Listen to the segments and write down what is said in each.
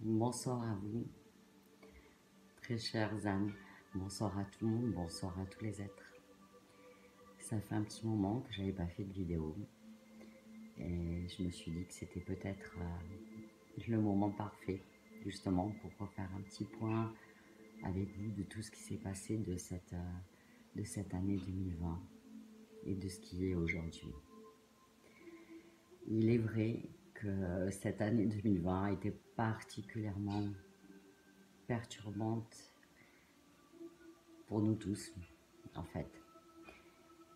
Bonsoir à vous, très chères âmes. Bonsoir à tout le monde, bonsoir à tous les êtres. Ça fait un petit moment que j'avais pas fait de vidéo et je me suis dit que c'était peut-être le moment parfait justement pour refaire un petit point avec vous de tout ce qui s'est passé de cette année 2020 et de ce qui est aujourd'hui. Il est vrai que cette année 2020 a été particulièrement perturbante pour nous tous, en fait.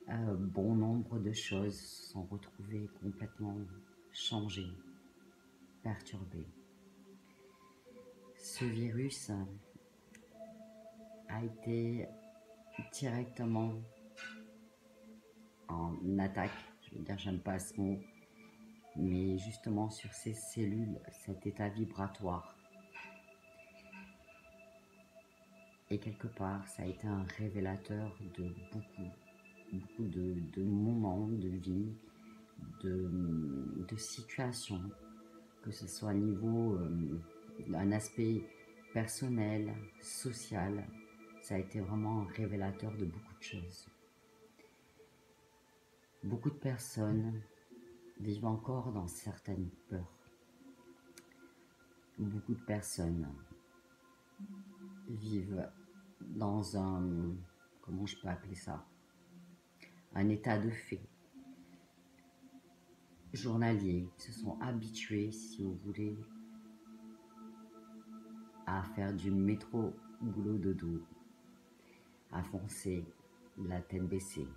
Bon nombre de choses sont retrouvées complètement changées, perturbées. Ce virus a été directement en attaque, je veux dire, j'aime pas ce mot, mais justement sur ces cellules, cet état vibratoire. Et quelque part, ça a été un révélateur de beaucoup de moments de vie, de situations, que ce soit au niveau d'un aspect personnel, social. Ça a été vraiment un révélateur de beaucoup de choses. Beaucoup de personnes vivent encore dans certaines peurs. Beaucoup de personnes vivent dans un, comment je peux appeler ça, un état de fait journalier, se sont habitués, si vous voulez, à faire du métro boulot dodo, à foncer la tête baissée.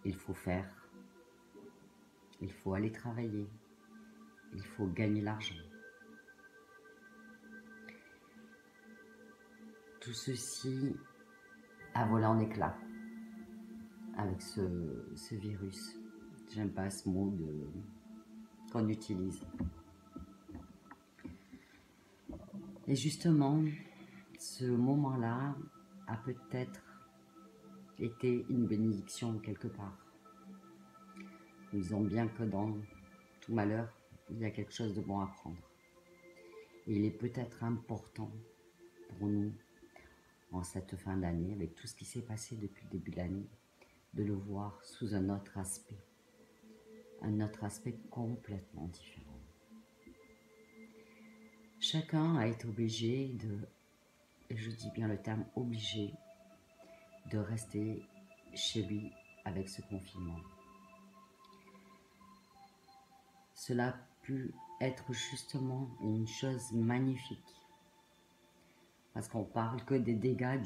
Il faut faire, il faut aller travailler, il faut gagner l'argent. Tout ceci a volé en éclats avec ce virus. J'aime pas ce mot qu'on utilise. Et justement, ce moment-là a peut-être été une bénédiction quelque part. Nous disons bien que dans tout malheur, il y a quelque chose de bon à prendre. Et il est peut-être important pour nous, en cette fin d'année, avec tout ce qui s'est passé depuis le début de l'année, de le voir sous un autre aspect complètement différent. Chacun a été obligé de, et je dis bien le terme obligé, de rester chez lui avec ce confinement. Cela a pu être justement une chose magnifique, parce qu'on parle que des dégâts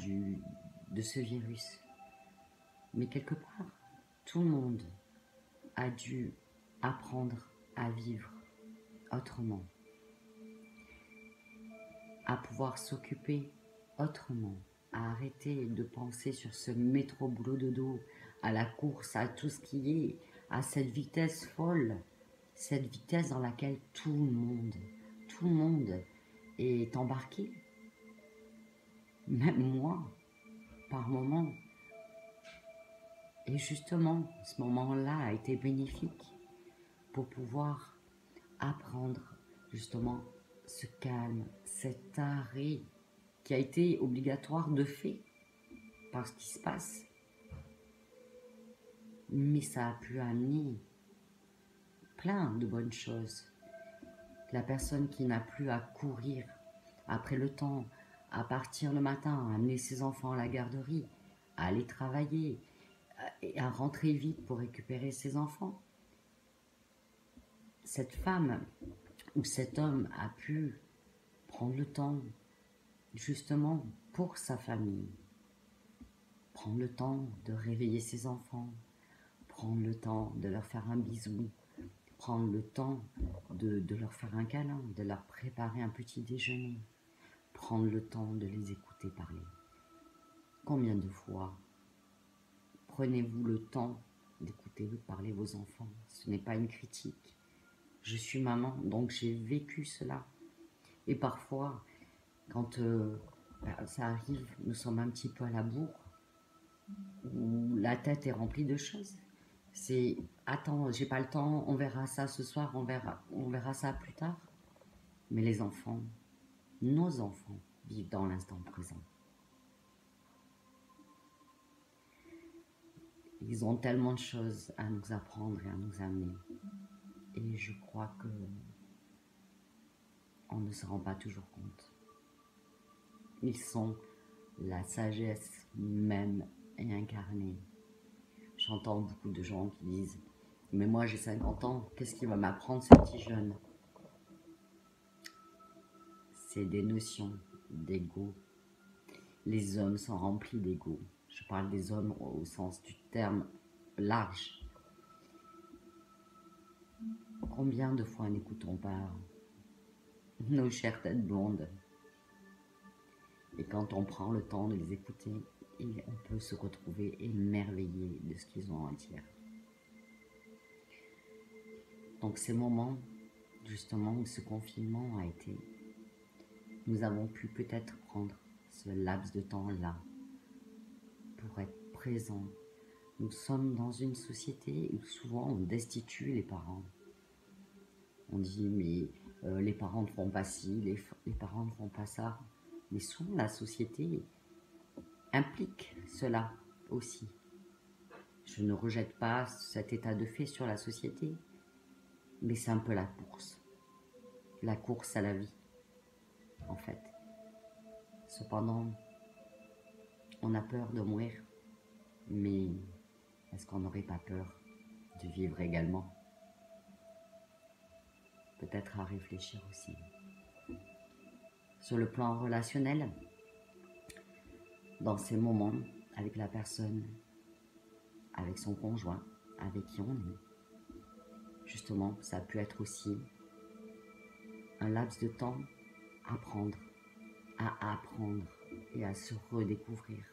de ce virus. Mais quelque part, tout le monde a dû apprendre à vivre autrement, à pouvoir s'occuper autrement, à arrêter de penser sur ce métro boulot dodo, à la course, à tout ce qui est, à cette vitesse folle, cette vitesse dans laquelle tout le monde est embarqué. Même moi, par moments. Et justement, ce moment-là a été bénéfique pour pouvoir apprendre justement ce calme, cet arrêt qui a été obligatoire de fait par ce qui se passe. Mais ça a pu amener plein de bonnes choses. La personne qui n'a plus à courir après le temps, à partir le matin, à amener ses enfants à la garderie, à aller travailler et à rentrer vite pour récupérer ses enfants. Cette femme ou cet homme a pu prendre le temps justement pour sa famille, prendre le temps de réveiller ses enfants, prendre le temps de leur faire un bisou, prendre le temps de leur faire un câlin, de leur préparer un petit déjeuner, prendre le temps de les écouter parler. Combien de fois prenez-vous le temps d'écouter parler vos enfants? Ce n'est pas une critique. Je suis maman, donc j'ai vécu cela. Et parfois, quand ça arrive, nous sommes un petit peu à la bourre, où la tête est remplie de choses. C'est, attends, j'ai pas le temps, on verra ça ce soir, on verra ça plus tard. Mais les enfants, nos enfants, vivent dans l'instant présent. Ils ont tellement de choses à nous apprendre et à nous amener. Et je crois que on ne se rend pas toujours compte. Ils sont la sagesse même et incarnée. J'entends beaucoup de gens qui disent « Mais moi j'ai 50 ans, qu'est-ce qu'il va m'apprendre ce petit jeune ?» C'est des notions d'ego. Les hommes sont remplis d'ego. Je parle des hommes au sens du terme large. Combien de fois n'écoutons pas nos chères têtes blondes? Et quand on prend le temps de les écouter, on peut se retrouver émerveillé de ce qu'ils ont à dire. Donc ces moments, justement, où ce confinement a été, nous avons pu peut-être prendre ce laps de temps-là pour être présents. Nous sommes dans une société où souvent on destitue les parents. On dit mais les parents ne font pas ci, les parents ne font pas ça. Mais souvent la société implique cela aussi. Je ne rejette pas cet état de fait sur la société, mais c'est un peu la course à la vie, en fait. Cependant, on a peur de mourir, mais est-ce qu'on n'aurait pas peur de vivre également? Peut-être à réfléchir aussi. Sur le plan relationnel, dans ces moments avec la personne, avec son conjoint, avec qui on est, justement, ça a pu être aussi un laps de temps à apprendre et à se redécouvrir.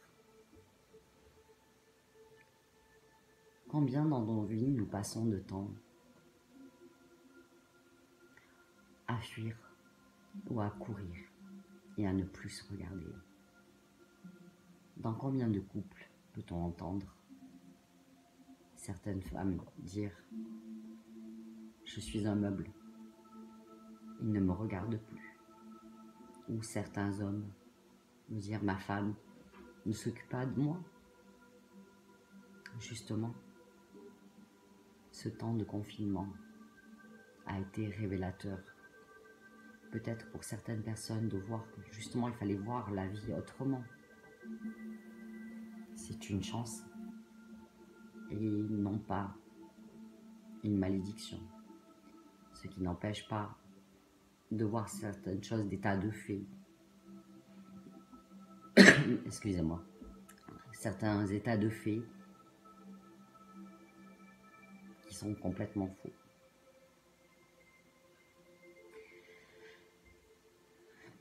Combien dans nos vies nous passons de temps à fuir ou à courir et à ne plus se regarder? Dans combien de couples peut-on entendre certaines femmes dire « Je suis un meuble, il ne me regarde plus » ou certains hommes nous dire « Ma femme ne s'occupe pas de moi ». Justement, ce temps de confinement a été révélateur. Peut-être pour certaines personnes de voir que justement il fallait voir la vie autrement. C'est une chance et non pas une malédiction. Ce qui n'empêche pas de voir certaines choses d'état de fait. Excusez-moi. Certains états de fait qui sont complètement faux.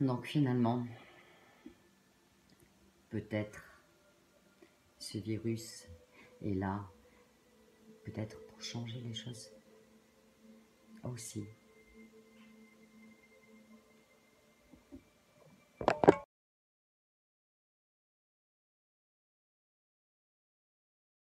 Donc finalement, peut-être ce virus est là, peut-être pour changer les choses aussi.